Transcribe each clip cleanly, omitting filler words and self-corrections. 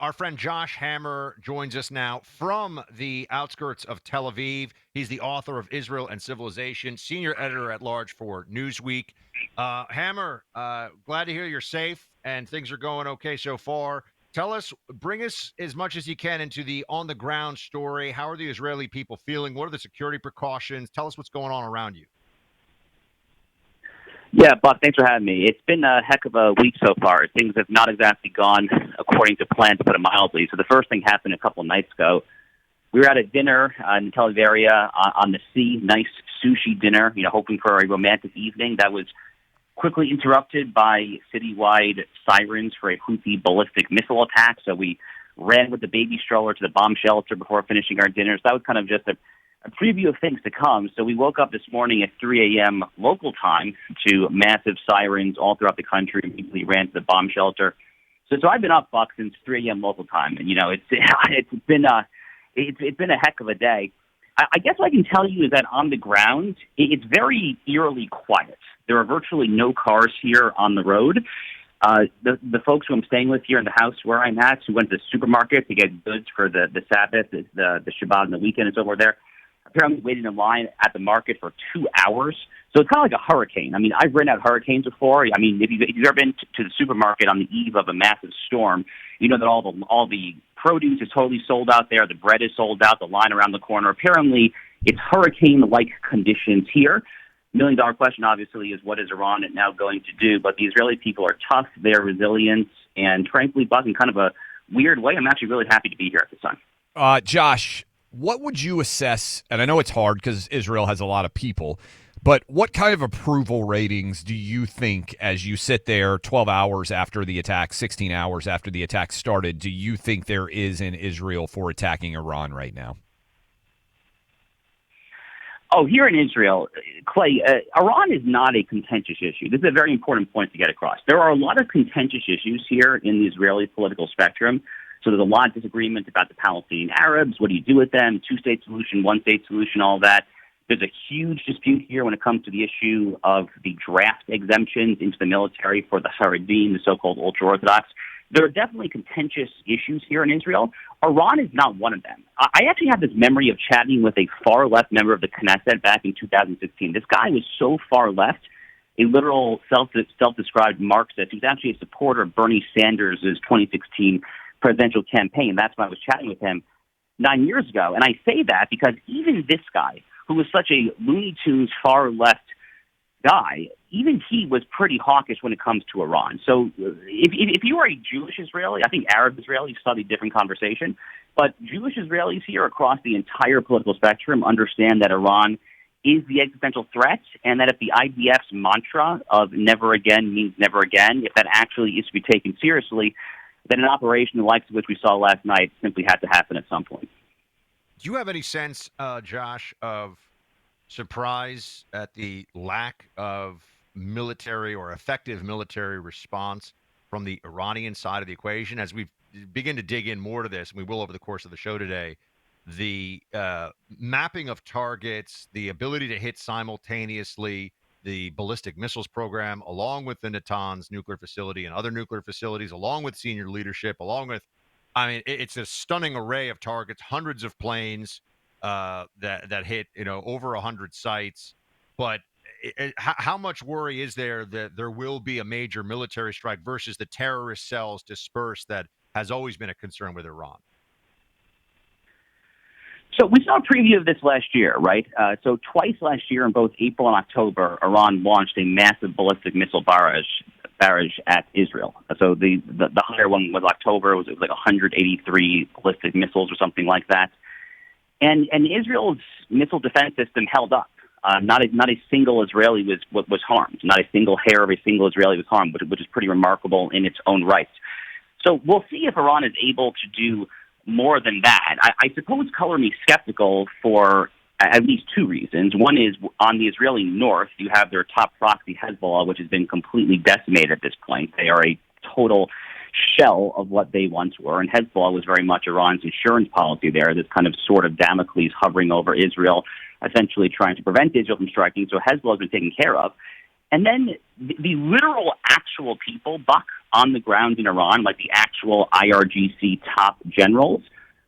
Our friend Josh Hammer joins us now from the outskirts of Tel Aviv. He's the author of Israel and Civilization, senior editor at large for Newsweek. Hammer, glad to hear you're safe and things are going okay so far. Tell us, bring us as much as you can into the on the ground story. How are the Israeli people feeling? What are the security precautions? Tell us what's going on around you. Yeah, Buck, thanks for having me. It's been a heck of a week so far. Things have not exactly gone according to plan, to put it mildly. So the first thing happened a couple of nights ago. We were at a dinner in the Tel Aviv area on the sea, nice sushi dinner, hoping for a romantic evening. That was quickly interrupted by citywide sirens for a Houthi ballistic missile attack. So we ran with the baby stroller to the bomb shelter before finishing our dinner. So that was kind of just a preview of things to come. So we woke up this morning at 3 a.m. local time to massive sirens all throughout the country. Immediately ran to the bomb shelter. So I've been up, Buck, since 3 a.m. local time, and it's been a heck of a day. I guess what I can tell you is that on the ground, it's very eerily quiet. There are virtually no cars here on the road. The folks who I'm staying with here in the house where I'm at, who went to the supermarket to get goods for the Sabbath, the Shabbat, and the weekend, and so forth there, apparently waiting in line at the market for 2 hours. So it's kind of like a hurricane. I mean, I've ridden out hurricanes before. I mean, if you've ever been to the supermarket on the eve of a massive storm, you know that all the produce is totally sold out there. The bread is sold out. The line around the corner. Apparently, it's hurricane-like conditions here. $1 million question, obviously, is what is Iran now going to do? But the Israeli people are tough. They're resilient. And frankly, Buck, in kind of a weird way, I'm actually really happy to be here at this time. Josh, what would you assess, and I know it's hard because Israel has a lot of people, but what kind of approval ratings do you think as you sit there 12 hours after the attack, 16 hours after the attack started, do you think there is in Israel for attacking Iran right now? Oh, here in Israel, Clay, Iran is not a contentious issue. This is a very important point to get across. There are a lot of contentious issues here in the Israeli political spectrum. So there's a lot of disagreement about the Palestinian Arabs. What do you do with them? Two-state solution, one-state solution, all that. There's a huge dispute here when it comes to the issue of the draft exemptions into the military for the Haredim, the so-called ultra-Orthodox. There are definitely contentious issues here in Israel. Iran is not one of them. I actually have this memory of chatting with a far-left member of the Knesset back in 2016. This guy was so far left, a literal self-described Marxist. He was actually a supporter of Bernie Sanders' 2016 presidential campaign. That's why I was chatting with him 9 years ago. And I say that because even this guy, who was such a Looney Tunes far-left guy, even he was pretty hawkish when it comes to Iran. So if you are a Jewish Israeli, I think Arab Israelis study different conversation, but Jewish Israelis here across the entire political spectrum understand that Iran is the existential threat, and that if the IDF's mantra of never again means never again, if that actually is to be taken seriously, then an operation the likes of which we saw last night simply had to happen at some point. Do you have any sense, Josh, of surprise at the lack of military or effective military response from the Iranian side of the equation? As we begin to dig in more to this, and we will over the course of the show today, the mapping of targets, the ability to hit simultaneously the ballistic missiles program, along with the Natanz nuclear facility and other nuclear facilities, along with senior leadership, along with, it's a stunning array of targets, hundreds of planes that hit, over 100 sites. But how much worry is there that there will be a major military strike versus the terrorist cells dispersed that has always been a concern with Iran? So we saw a preview of this last year, right? So twice last year, in both April and October, Iran launched a massive ballistic missile barrage at Israel. So the higher one was October. It was like 183 ballistic missiles or something like that. And Israel's missile defense system held up. Not a single Israeli was harmed. Not a single hair of a single Israeli was harmed, which is pretty remarkable in its own right. So we'll see if Iran is able to do more than that. I suppose color me skeptical for at least two reasons. One is on the Israeli north, you have their top proxy, Hezbollah, which has been completely decimated at this point. They are a total shell of what they once were, and Hezbollah was very much Iran's insurance policy there, this kind of sword of Damocles hovering over Israel, essentially trying to prevent Israel from striking. So Hezbollah has been taken care of. And then the literal actual people, Buck, on the ground in Iran, like the actual IRGC top generals,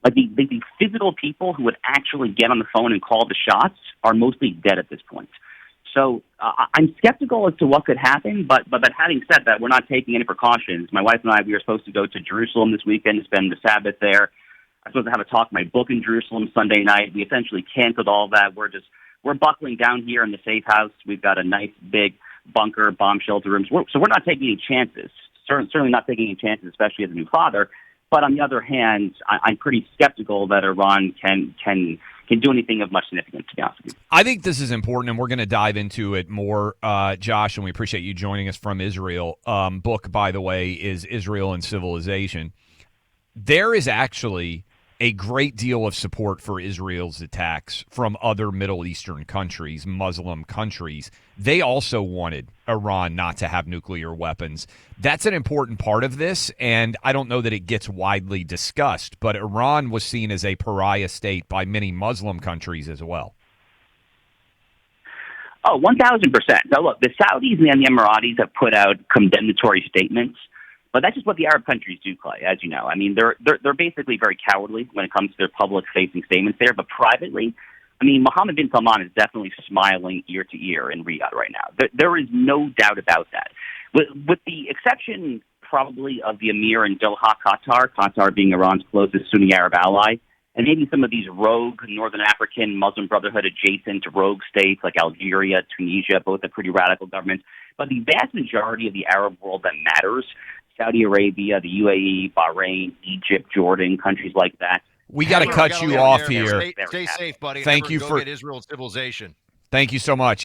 like the physical people who would actually get on the phone and call the shots, are mostly dead at this point. So I'm skeptical as to what could happen, but having said that, we're not taking any precautions. My wife and I, we were supposed to go to Jerusalem this weekend to spend the Sabbath there. I was supposed to have a talk my book in Jerusalem Sunday night. We essentially canceled all that. We're buckling down here in the safe house. We've got a nice big bunker, bomb shelter rooms. So we're not taking any chances. Certainly not taking any chances, especially as a new father. But on the other hand, I'm pretty skeptical that Iran can do anything of much significance, to be honest with you. I think this is important, and we're going to dive into it more, Josh, and we appreciate you joining us from Israel. Book, by the way, is Israel and Civilization. There is actually a great deal of support for Israel's attacks from other Middle Eastern countries, Muslim countries. They also wanted Iran not to have nuclear weapons. That's an important part of this, and I don't know that it gets widely discussed, but Iran was seen as a pariah state by many Muslim countries as well. Oh, 1,000%. Now, look, the Saudis and the Emiratis have put out condemnatory statements, but that's just what the Arab countries do, Clay, as you know. I mean, they're basically very cowardly when it comes to their public-facing statements there, but privately, I mean, Mohammed bin Salman is definitely smiling ear to ear in Riyadh right now. There is no doubt about that. With the exception, probably, of the emir in Doha, Qatar being Iran's closest Sunni Arab ally, and maybe some of these rogue Northern African Muslim Brotherhood adjacent rogue states like Algeria, Tunisia, both are pretty radical governments. But the vast majority of the Arab world that matters, Saudi Arabia, the UAE, Bahrain, Egypt, Jordan, countries like that. We got to cut you off here. Stay safe, buddy. Thank you go for get Israel Civilization. Thank you so much.